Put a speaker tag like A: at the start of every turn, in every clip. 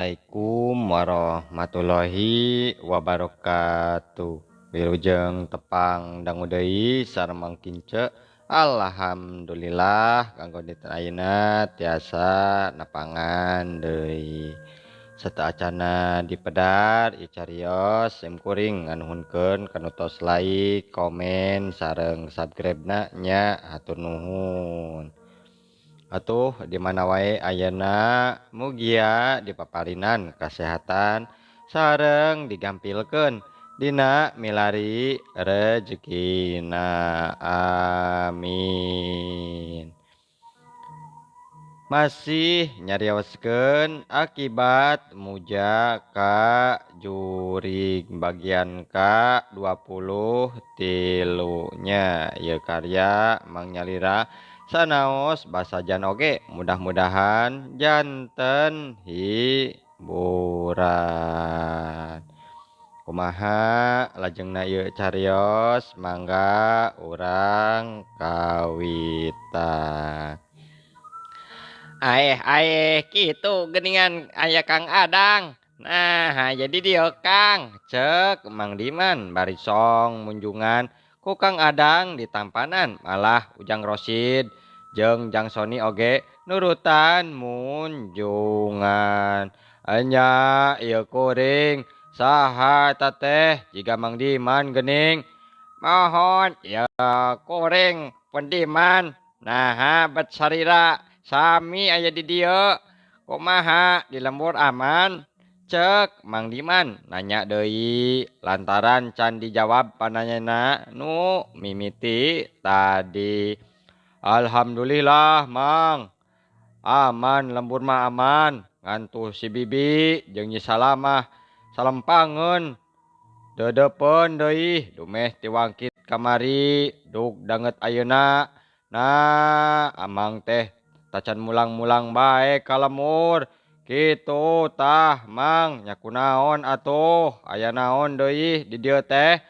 A: Assalamualaikum warahmatullahi wabarakatuh. Wilujeng tepang dangu deui sareng kince. Alhamdulillah kanggo dinten ayeuna tiasa nepangan deui. Setaacana dipedar ieu cariyos simkuring nganuhunkeun kana tos like, komen sareng subscribe-na nya hatur nuhun. Atuh di mana wae ayeuna mugia dipaparinan kasehatan sareng digampilkeun dina milari rezekina amin. Masih nyarioskeun akibat muja ka jurig bagian ka 23 nya ieu karya Mang Nyalira sanaos basajan oge mudah-mudahan janten hiburan. Kumaha lajengna ieu cariyos mangga urang kawita. Kitu geningan aya Kang Adang. Nah, jadi dia Kang, cek Mang Diman bari song munjungan ku Kang Adang di tampanan malah Ujang Rosid jeung Jang Soni oge nurutan munjungan. Anya ieu kuring saha eta teh jiga Mang Diman geuning. Mohon ya kuring pendiman. Nah, bet sarira sami aya di dieu. Kumaha di lembur aman? Cek Mang Diman nanya deui lantaran can dijawab pananyana nu mimiti tadi. Alhamdulillah Mang. Aman lembur mah aman. Ngantuh si Bibi jeung Nyi Salamah salempangeun. Dedepeun deui dumeh tiwangkit kamari duk danget ayeuna. Nah, amang teh tacan mulang-mulang bae ka lemur. Kitu tah Mang, nya kunaon atuh? Aya naon deui di dieu teh?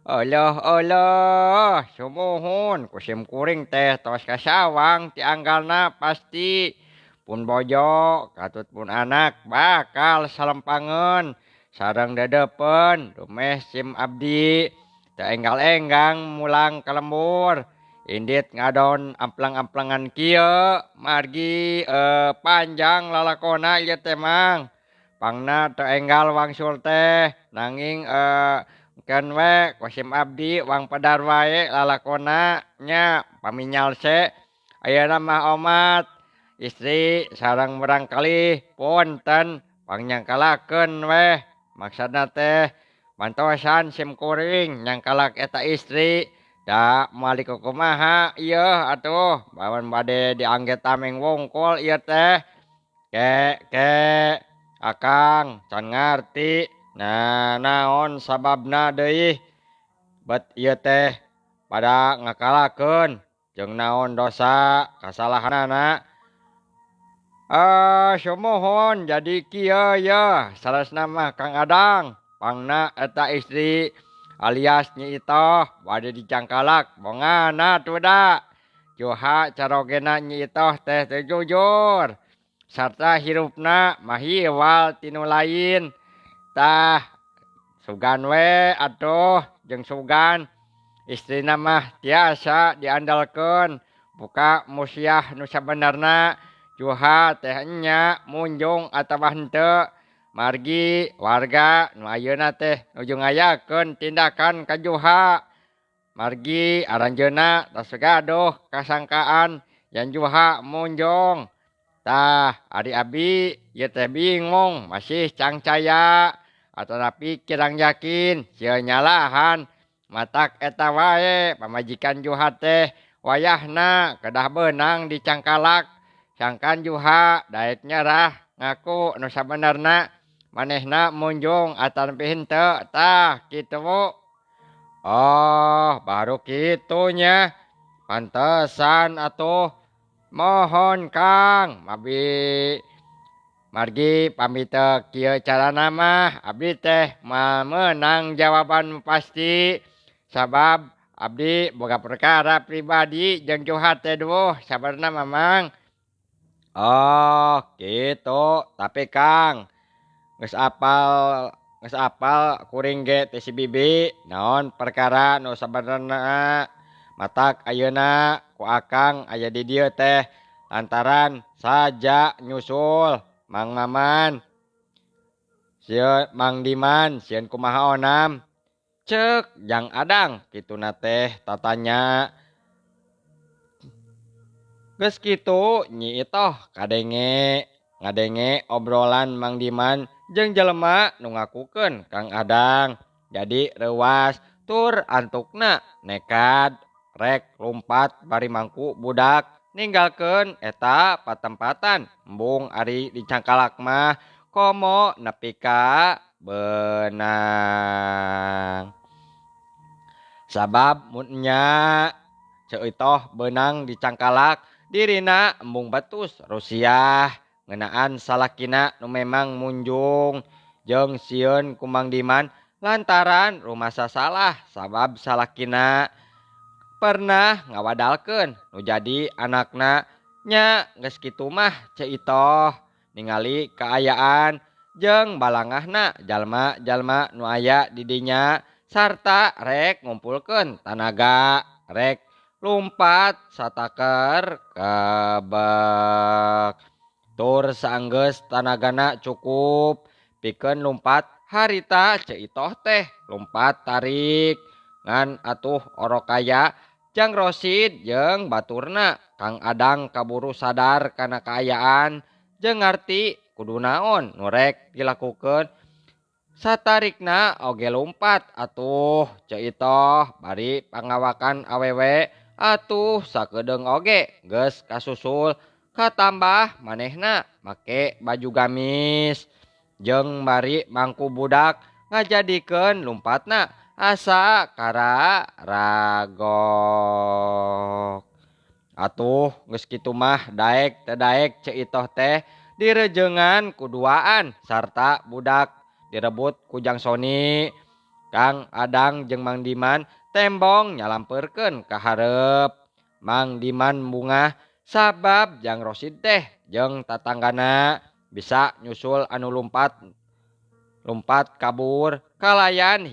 A: Eueuh, sumuhun ku sim kuring teh tos kasawang ti anggalna pasti. Pun bojo katut pun anak bakal salempangeun sareng dedepeun dumeh sim abdi teu enggal-enggang mulang ka lembur. Indit ngadon amplang-amplangan kieu margi panjang lalakona ieu teh Mang. Pangna teu enggal wangsul teh nanging keun we ku sim abdi wang pedar wae lalakona nya paminyal se. Ayeuna mah omat istri sareng murang kalih punten pangnyangkalakeun we. Maksudna teh mantosan sim kuring nyangkalak eta istri. Da moal kumaha ieu atuh bawan bade diangget tameng wungkul ieu teh. Akang can ngarti. Nah, naon sababna deui bet ieu teh pada ngakalakeun jeung naon dosa kasalahanana. Sumuhun jadi kieu yeuh saresna mah Kang Adang. Pangna eta istri alias Nyi Itoh bade dicangkalak bongana tuh da. Juha carogena Nyi Itoh teh teu jujur. Sarta hirupna mahiwal tinu lain. Tah sugan we atuh jeung sugan. Istrina mah tiasa diandalkeun. Buka musiah nu sabenerna. Juha teh nya munjung atawa henteu. Margi warga nu ayeuna teh nuju ngayakeun tindakan ka Juha. Margi aranjeunna tos gaduh kasangkaan yan Juha munjung. Tah ari abi ieu teh bingung masih cangcaya atanapi kirang yakin sieu nyalahan. Matak eta wae pamajikan Juha teh wayahna kedah beunang dicangkalak. Sangkan Juha daek nyerah ngaku nu sabenerna manehna munjung atanapi henteu tah kitu. Oh, baru kitunya. Pantesan atuh. Mohon Kang, margi pamit kieu carana mah abdi teh meunang jawaban pasti. Sabab abdi boga perkara pribadi jeung Juha teh duh sabarna Mamang. Oh, gitu. Tapi Kang, geus apal kuring ge teh si bibi naon perkara nu sabenerna matak ayeuna ku akang aya di dieu teh lantaran saja nyusul Mang Maman sieun Mang Diman sieun kumaha onam ceuk Jang Adang kituna teh tatanya geus kitu Nyi Itoh ngadenge obrolan Mang Diman jeung jelema nu ngakukeun Kang Adang jadi reuas tur antukna nekad rek lumpat bari mangku budak ninggalkeun eta patempatan embung ari di cangkalak mah komo nepi ka beunang sabab mun nya Itoh beunang di cangkalak dirina embung batus Rusiah ngeunaan salakina nu memang munjung jeung sieun ku Mang Diman lantaran rumasa salah sabab salakina pernah ngawadalkeun nu jadi anakna nya geus kitu mah Itoh ningali kaayaan jeung balangahna jalma-jalma nu aya di dinya sarta rek ngumpulkeun tanaga rek lumpat sataker kebek tur saenggeus tanagana cukup pikeun lumpat harita Itoh teh lumpat tarik ngan atuh orokaya Jang Rosid jeung baturna Kang Adang kaburu sadar kana kaayaan jeung ngarti kudu naon nu rek dilakukeun satarikna oge lumpat atuh Itoh bari pangawakan awewe atuh sakedeung oge geus kasusul katambah manehna make baju gamis jeung bari mangku budak ngajadikeun lumpatna asa kara ragok atuh geus kitu mah daek teu daek Itoh teh direjengan kuduaan sarta budak direbut ku Jang Soni Kang Adang jeung Mang Diman tembong nyalampeurkeun ka hareup Mang Diman bungah sabab Jang Rosid teh jeung tatanggana bisa nyusul anu lumpat kabur kalayan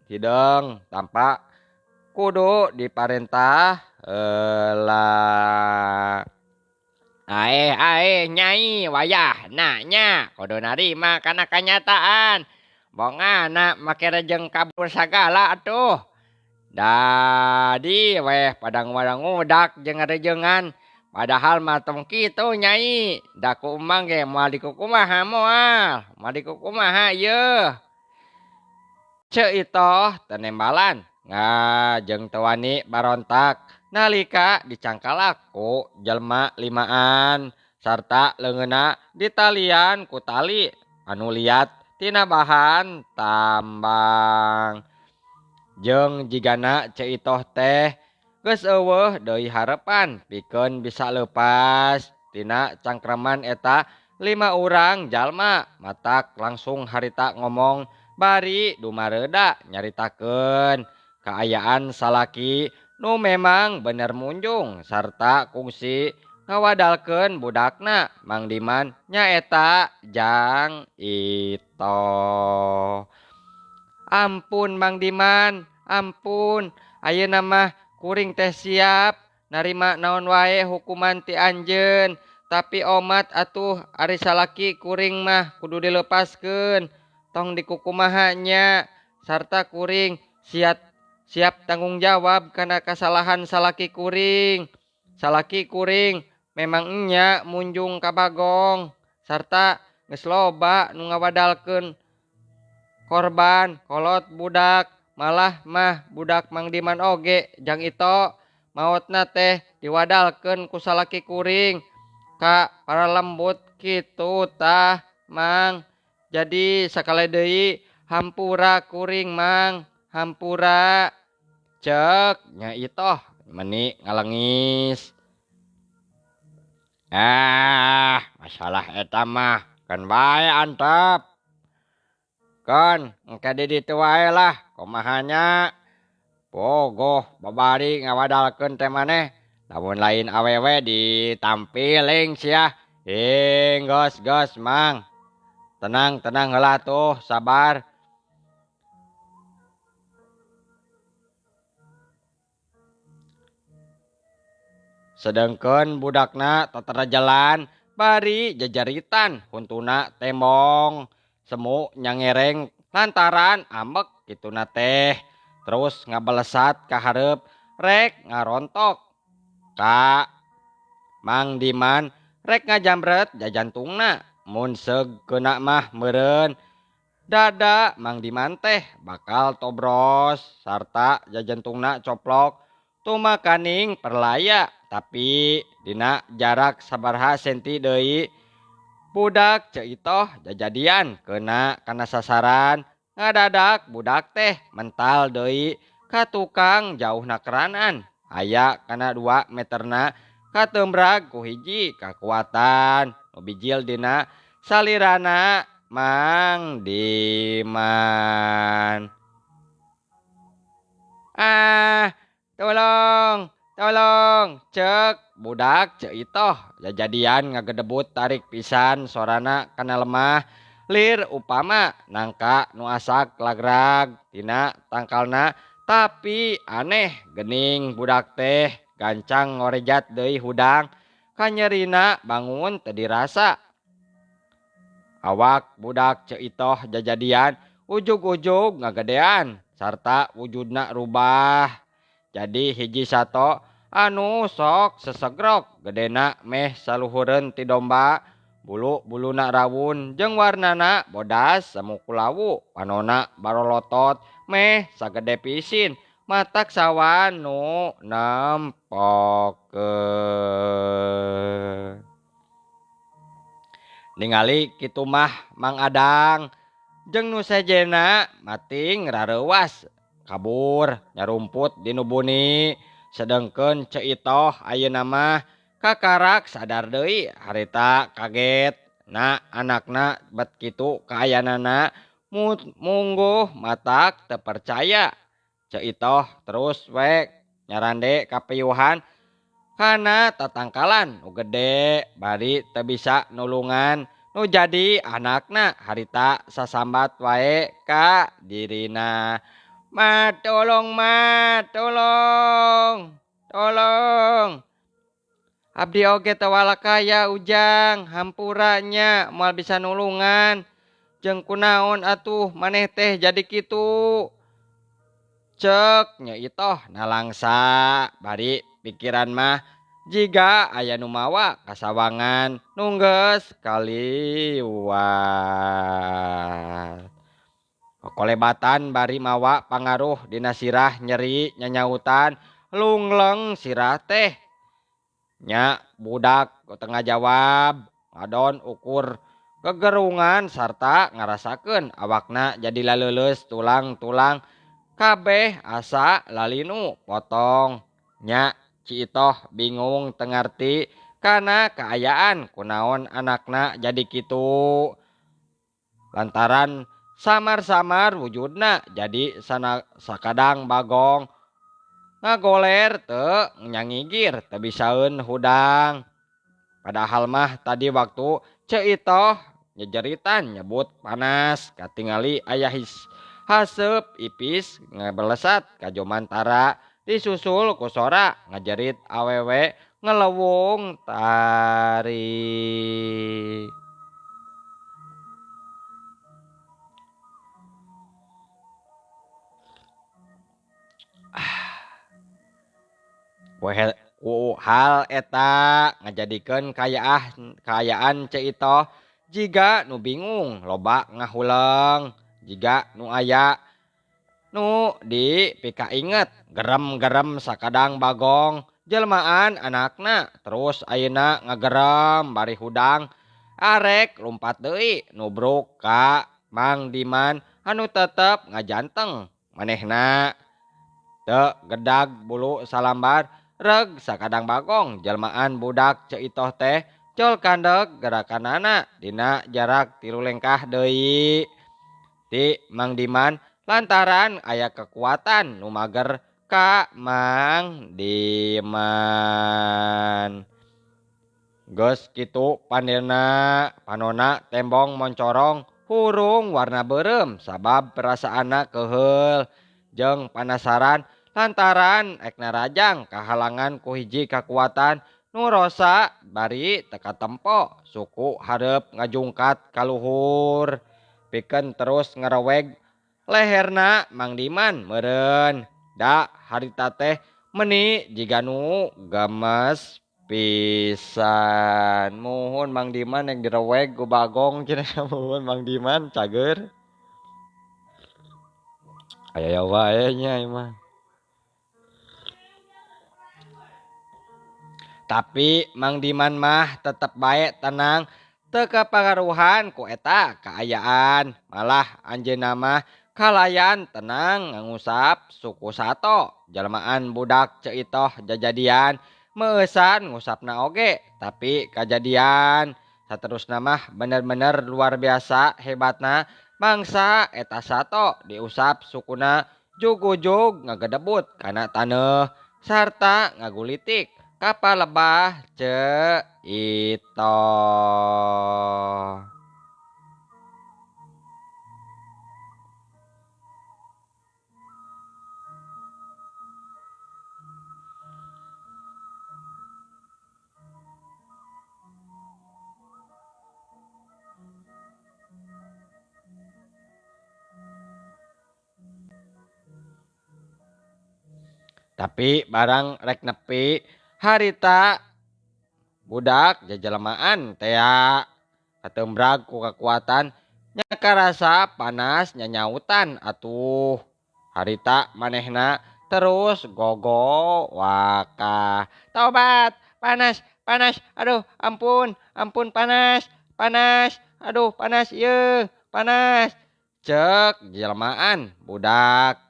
A: hideung tanpa kudu diparentah heula ae Nyai wayah nya kudu narima kana kanyataan bongana make rejeng kabur sagala atuh dadi weh padang-wadang ngudak jeung ngarejengan padahal mah tong kitu Nyai da ku Emang ge moal dikukumaha ieu Itoh teu nembalan ngajeng teu wani barontak nalika dicangkalak ku jelma limaan sarta leungeunna ditalian ku tali anu liat tina bahan tambang jeung jigana Itoh teh geus eueuh deui harepan pikeun bisa leupas tina cangkreman eta 5 urang jalma matak langsung harita ngomong bari dumareuda nyaritakeun kaayaan salaki nu memang bener munjung sarta kungsi ngawadalkeun budakna Mang Diman nyaeta Jang Itoh. Ampun Mang Diman, ampun. Ayeuna mah kuring teh siap narima naon wae hukuman ti anjeun, tapi omat atuh ari salaki kuring mah kudu dilepaskeun. Tong dikukumaha nya sarta kuring siap tanggung jawab kana kasalahan salaki kuring. Salaki kuring memang nya munjung ka Bagong sarta geus loba nu ngawadalkeun korban kolot budak malah mah budak Mang Diman oge Jang Ito maotna teh diwadalkeun ku salaki kuring ka para lembut kitu tah Mang. Jadi sakale deui hampura kuring Mang, hampura cek nya Itoh meni ngalengis. Masalah eta mah kan bae antep. Kan engke di ditu wae lah kumahanya. Bogoh babari ngawadalkeun teh maneh. Lamun lain awewe ditampiling sia. Geus Mang. Tenang heula tuh, sabar. Sedengkeun budakna tatara jalan bari jajaritan huntuna tembong semu nyangereng lantaran ambek kituna teh terus ngabalesat ka hareup rek ngarontok ka Mang Diman rek ngajamret jajantungna mun seugkeuna mah meureun dada Mang Diman teh bakal tobros sarta jajantungna coplok tumakaning perlaya tapi dina jarak sabaraha senti deui budak Ceitoh jajadian kena kana sasaran ngadadak budak teh mental deui ka tukang jauhna keranan aya kana 2 meterna katembrag ku hiji kakuatan nu bijil dina salirana Mang Diman. Ah, tolong, cek budak Ceitoh jajadian ngagedebut tarik pisan sorana kana lemah lir upama nangka nu asak lagrag tina tangkalna tapi aneh gening budak teh gancang ngorejat deui hudang kanyerina bangun teu dirasa awak budak Ceitoh jajadian ujug-ujug ngagedean sarta wujudna rubah jadi hiji sato anu sok sesegrok gedena meh saluhureun ti domba bulu-buluna rawun jeung warnana bodas semu kulawu panonna barolotot meh sagede pisin matak sawan nu nempokeun ningali kitu mah Mang Adang jeung nu sejena mating rareuwas kabur nyarumput di nubuni sedengkeun Ceitoh ayeuna mah kakarak sadar deui harita kaget na anakna bet kitu kaayanana mungguh matak teu percaya Ceitoh terus we nyarande kapiyuhan kana tatangkalan nu gede bari teu bisa nulungan nu jadi anakna harita sasambat wae ka dirina. Ma tolong, tolong. Abdi oge teu walakaya Ujang, hampuranya moal bisa nulungan. Jeung kunaon atuh maneh teh jadi kitu. Cek nya itoh nalangsa bari pikiran mah jiga aya nu mawa kasawangan nunggeus kaliwat. Kolebatan bari mawa pangaruh dina sirah nyeri nyanyautan lungleng sirah teh nya budak tengah jawab adon ukur kegerungan sarta ngarasakeun awakna jadi laleuleus tulang-tulang kabeh asa lalinu potong nya Ciitoh bingung tengarti kana keayaan kunaon anakna jadi kitu lantaran samar-samar wujudna jadi sakadang bagong ngagoler teu nyangigir teu bisaeun hudang padahal mah tadi waktu Ceitoh nyejeritan nyebut panas katingali aya haseup ipis ngebelesat ka Jomantara disusul ku sora ngajerit awewe ngelewung tari. Ku hal eta ngajadikeun kaayaan Ceitoh jiga nu bingung loba ngahuleng jiga nu aya nu dipikainget gerem-gerem sakadang bagong jelmaan anakna terus ayeuna ngagerem bari hudang arek lumpat deui nubruk ka Mang Diman anu tetep ngajanteng manehna teu gedag bulu salambar reg sakadang bagong jelmaan budak Ceitoh teh col kandeg gerakanana dina jarak 3 lengkah deui ti Mang Diman lantaran aya kekuatan nu mager ka Mang Diman. Geus kitu panona tembong moncorong hurung warna beureum sabab perasaanna keheul jeung panasaran lantaran ekna rajang kahalangan ku hiji kakuatan nu rosa bari teka tempo suku hareup ngajungkat ka luhur pikeun terus ngareweg leherna Mang Diman meureun da harita teh meuni jiga nu gemes pisan. Muhun Mang Diman yang direweg ku Bagong cenah muhun Mang Diman cager. Aya wae nya mah. Tapi Mang Diman mah tetep bae tenang teu kapangaruhan ku eta kaayaan. Malah anjeunna mah kalayan tenang ngangusap suku sato. Jelmaan budak ceuitoh jajadian meuesan ngusapna oge. Tapi kajadian saterusna mah bener-bener luar biasa hebatna bangsa eta sato diusap sukuna jug-ujug ngagedebut kana taneuh sarta ngagulitik kapal lebah ceuito. Tapi barang rek nepi harita budak jajalamaan tea katembrag ku kekuatan nya karasa panas nyanyautan atuh harita manehna terus gogo waka tobat panas panas aduh ampun ampun panas panas aduh panas ieu panas cek jelmaan budak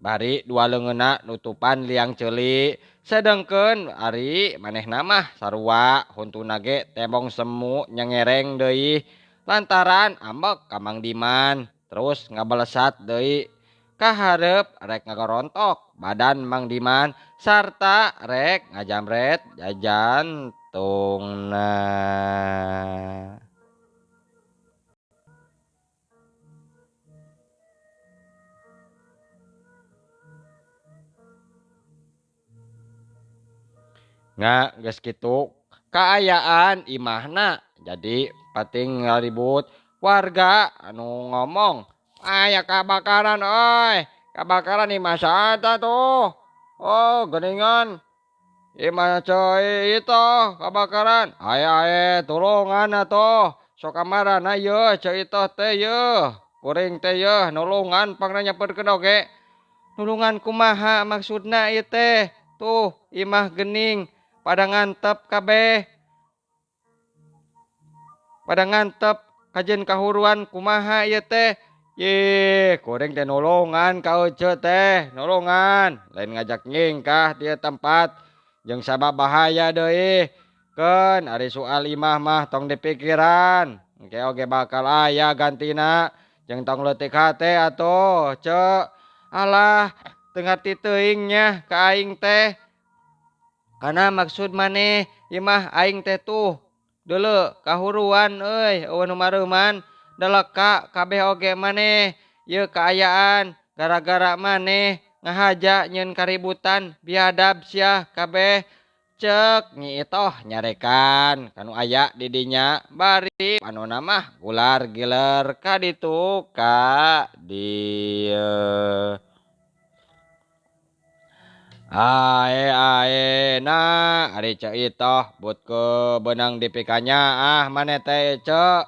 A: bari dua leungeunna nutupan liang ceuli sedengkeun ari manehna mah sarua huntuna ge tembong semu nyengereng deui lantaran ambek ka Mang Diman terus ngabalesat deui ka hareup rek ngagorontok badan Mang Diman sarta rek ngajamret jajantungna. Geus kitu kaayaan imahna jadi pating ngaribut warga anu ngomong aya kabakaran oi kabakaran imah saha tuh oh geuningan imah coy itu kabakaran aya tulungan atuh sok kamarana yeuh coy itu teh yeuh kuring teh yeuh nulungan pangna nyamperkeun oge nulungan kumaha maksudna ieu teh tuh imah geuning pada ngantep kabeh pada ngantep kajen kahuruan kumaha ieu teh ye kuring teh nulungan ka euceut teh nulungan lain ngajak nyingkah di tempat jeung sabab bahaya deui keun ari soal imah mah tong dipikiran engke oge bakal aya gantina jeung tong leutik hate atuh ceu alah teu ngarti teuing nya ka aing teh kana maksud maneh imah aing teh tuh deuleu kahuruan euy eueuh nu mareuman daleka kabeh oge maneh ieu kaayaan gara-gara maneh ngahaja nyeun kaributan biadab sia kabeh cek nyi itoh nyarekan kanu aya di dinya bari panonna mah gular giler ka ditu ka dieu. Aena ari ceuitoh butku beunang dipikanya maneh teh ceu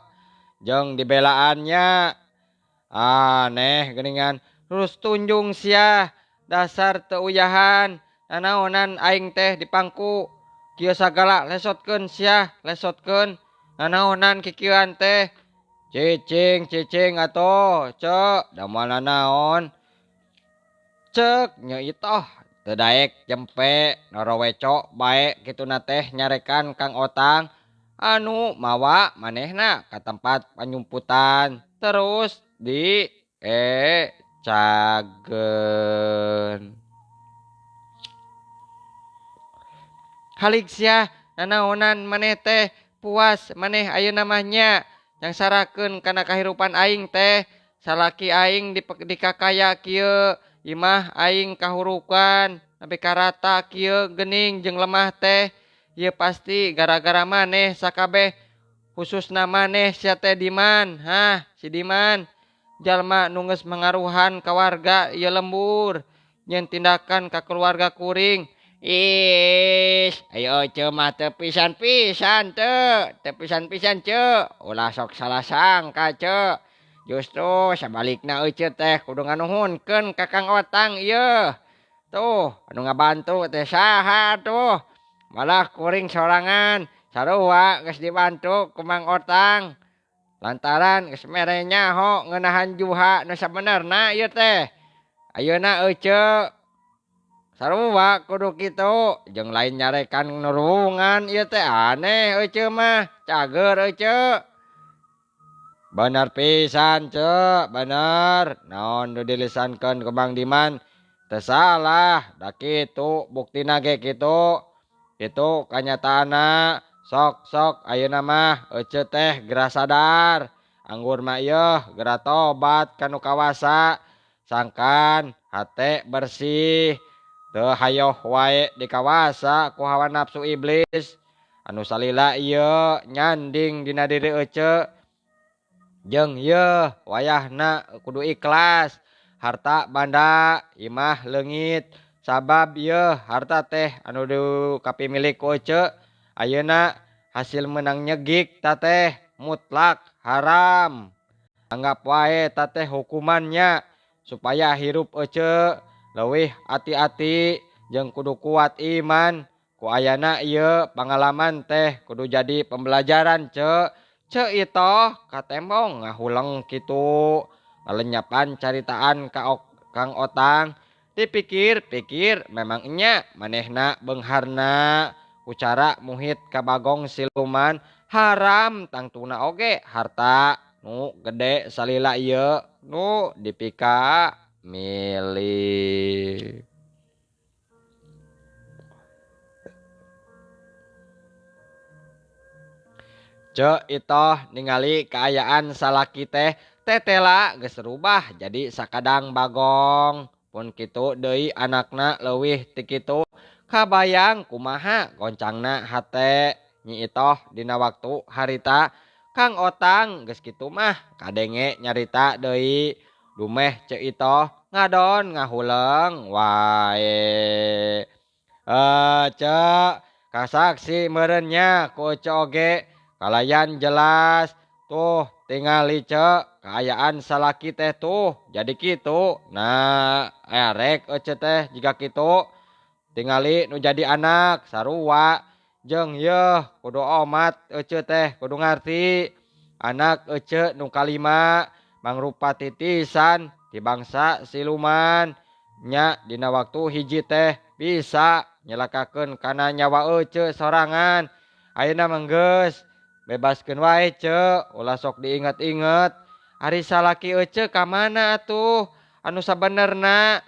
A: jeung dibelaannya aneh geuningan terus tunjung sia dasar teu uyahan nanaonan aing teh dipangku kieu sagala lesotkeun sia lesotkeun nanaonan kikieuan teh cicing atuh ceu da moal nanaon cek nya itoh teu daek jempe noroweco bae kituna teh nyarekan Kang Otang anu mawa manehna ka tempat panyumputan terus di cageun halik sia nanaonan maneh teh puas maneh ayeuna namanya yang sarakeun kana kahirupan aing teh salaki aing di kakaya kieu imah aing kahurukan nepi ka rata kieu geuning jeung lemah teh ieu pasti gara-gara maneh sakabeh khususna maneh sia teh Diman si Diman jalma nu geus mangaruhan ka warga ieu lembur nyeun tindakan ka keluarga kuring. Ayo ce mah teu pisan-pisan teu pisan-pisan ce ulah sok salah sangka ce justru sabalikna euceut teh kudu nganuhunkeun ka Kang Otang ieu tuh anu ngabantu teh saha tuh malah kuring sorangan sarua geus dibantu ku Mang Otang lantaran geus mere nyaho ngeunahan juha nu sabenerna ieu teh ayeuna euceut sarua kudu kitu jeung lain nyarekan nurungan ieu teh aneh euceut mah cager euceut bener pisan ce bener naon nu dilisankeun ku Mang Diman teu salah da kitu buktina ge kitu kitu kanyataanna sok ayeuna mah euceut teh geura sadar anggur mah ieu geura tobat kanu kawasa sangkan hate bersih teu hayoh wae dikawasa ku hawa nafsu iblis anu salila ieu nyanding dina diri euceut jeung ieu wayahna kudu ikhlas harta banda imah leungit sabab ieu harta teh anu kapimilik ku euceut ayeuna hasil menang nyegik ta teh mutlak haram anggap wae ta teh hukumannya supaya hirup euceut leuwih ati-ati jeung kudu kuat iman ku ayana ieu pangalaman teh kudu jadi pembelajaran ce itoh katembong ngahuleng kitu ngalenyapan caritaan ka Kang Otang dipikir-pikir memang nya manehna beungharna ku cara muhit ka bagong siluman haram tangtuna oge harta nu gede salila ieu nu dipika milih. Cek itoh ningali kaayaan salaki teh tetela geus rubah jadi sakadang bagong pun kitu deui anakna leuwih ti kitu kabayang kumaha goncangna hate nyi itoh dina waktu harita Kang Otang geus kitu mah kadenge nyarita deui dumeh cek itoh ngadon ngahuleng wae cek kasaksi meureunnya ku oge kalayan jelas tuh tingali cek kaayaan salaki teh tuh jadi kitu nah erek euceut teh jiga kitu tingali nu jadi anak sarua jeung yeuh kudu omat euceut teh kudu ngarti anak euceut nu kalima mangrupa titisan ti bangsa siluman nya dina waktu hiji teh bisa nyelakakeun kana nyawa euceut sorangan ayeuna mah geus bebaskeun wae cek ulah sok diinget-inget ari salaki euceut ka mana atuh anu sabenerna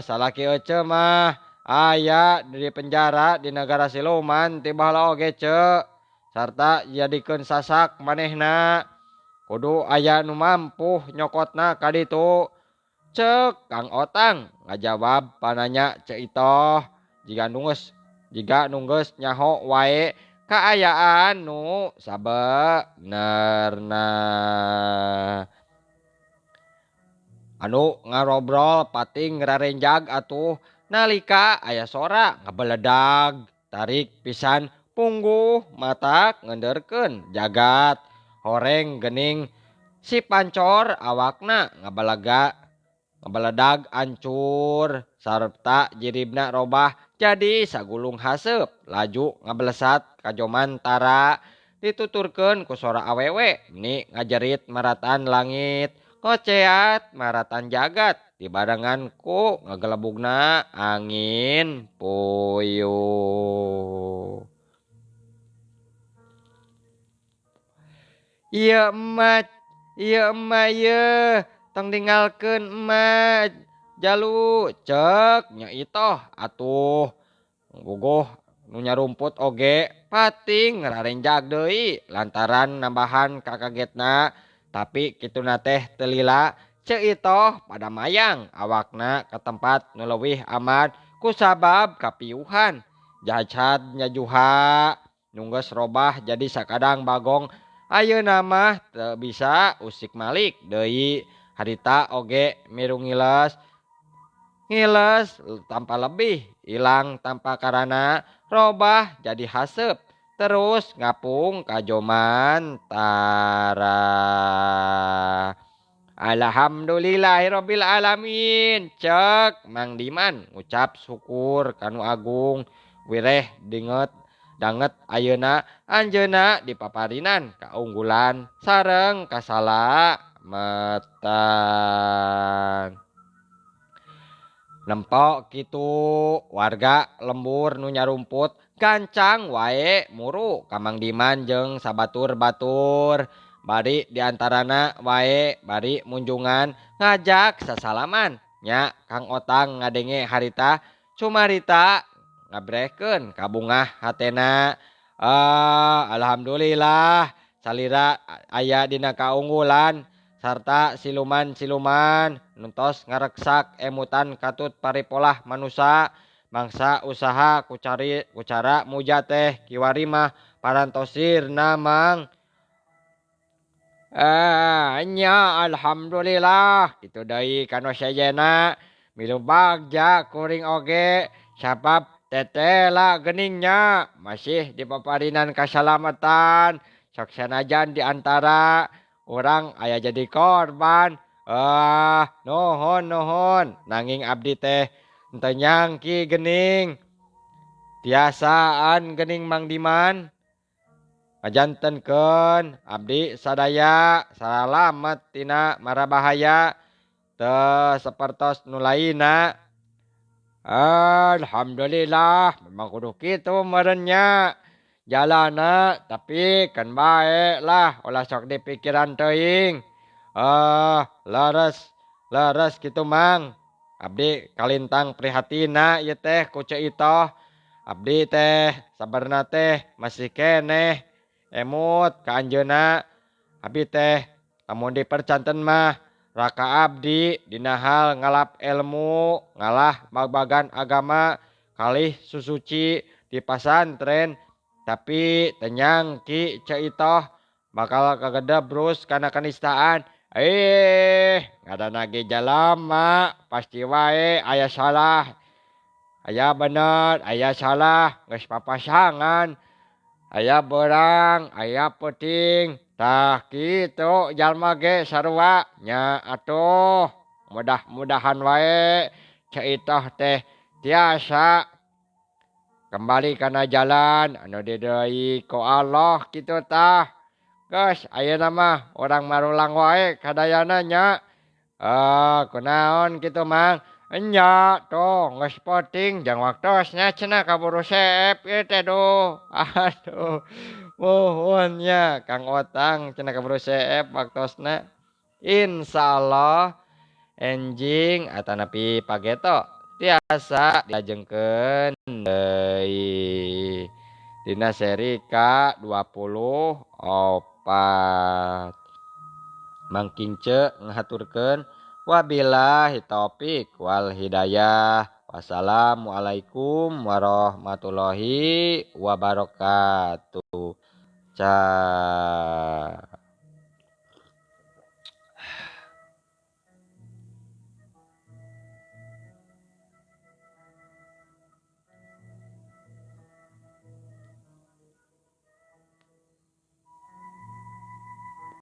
A: salaki euceut mah aya di penjara di negara siluman ti baheula oge cek sarta jadikeun sasak manehna kudu aya nu mampu nyokotna ka ditu cek Kang Otang ngajawab pananya cek itoh jiga nunggeus nyaho wae kaayaan nu sabenerna anu ngarobrol pating ngararenjag atuh nalika aya sora ngabeledag tarik pisan pungguh mata ngendeurkeun jagat horeng geuning si pancor awakna ngabeledag ancur sarta jiribna robah jadi sagulung haseup laju ngablesat kajoman tara dituturkeun ku sora awewe ni ngajerit maratan langit ngoceat maratan jagat dibarengan ku ngagelebugna angin puyuh. Ieu emat ieu tong tinggalkeun emat jalu cek nya itoh atuh guguh nunya rumput oge pating ngararenjag deui lantaran nambahan kakagetna tapi kituna teh teu lila ceuk itoh pada mayang awakna ke tempat nu leuwih aman kusabab kapiuhan jajad nyajuha nunggus robah jadi sakadang bagong ayeuna mah teu bisa usik malik deui harita oge miru ngiles tanpa lebih ilang tanpa karana robah jadi haseup terus ngapung kajoman tara. Alhamdulillahirabbil alamin cek Mang Diman ngucap syukur kanu agung wireh dinget danget ayeuna anjeuna dipaparinan kaunggulan sareng kasalametan. Nempok kitu warga lembur nu nyarumput gancang wae muru ka Mang Diman jeung sabatur-batur bari diantarana wae bari munjungan ngajak sasalaman nya Kang Otang ngadenge harita cumarita ngabrehkeun kabungah hatena alhamdulillah salira aya dina kaunggulan sarta siluman-siluman nuntos ngareksak emutan katut paripolah manusia mangsa usaha kucara muja teh kiwari mah parantosir namang nya alhamdulillah kitu deui kanu sejena milu bagja kuring oge sabab tetela geningnya masih dipaparinan kasalamatan sok sanajan diantara orang aya jadi korban nuhun nanging abdi teh henteu nyangki gening tiasaan gening Mang Diman ngajantenkeun abdi sadaya salamet tina marabahaya teu sapertos nu lainna. Alhamdulillah memang kudu kitu meureunnya jalana tapi kan bae lah ulah sok dipikiran teuing leres kitu Mang abdi kalintang prihatina ieu teh ku Ceu Itoh abdi teh sabarna teh masih keneh emut ka anjeunna abdi teh lamun dipercanten mah raka abdi dina hal ngalap ilmu ngalah babagan agama kalih susuci di pasantren tapi tenyangki Ceu Itoh bakal kagedebrus kana kanistaan ngadanna ge jalema pasti wae aya salah aya bener aya salah geus papasangan aya beurang aya peuting tah kitu jalma ge sarua nya atuh mudah-mudahan wae Ceu Itoh teh tiasa kembali kana jalan anu dideui ku Allah kitu tah geus ayeuna mah urang marulang wae kadayana nya kunaon kitu Mang enya tuh geus peuting jang waktosna cenah kaburu seep ieu teh duh aduh muhun nya Kang Otang cenah kaburu seep waktosna insyaallah enjing atanapi pageto tiasa diajengkeun deui dina seri ka-24 mangkince ngahaturkeun wabillahi taufik wal hidayah wassalamualaikum warahmatullahi wabarakatuh.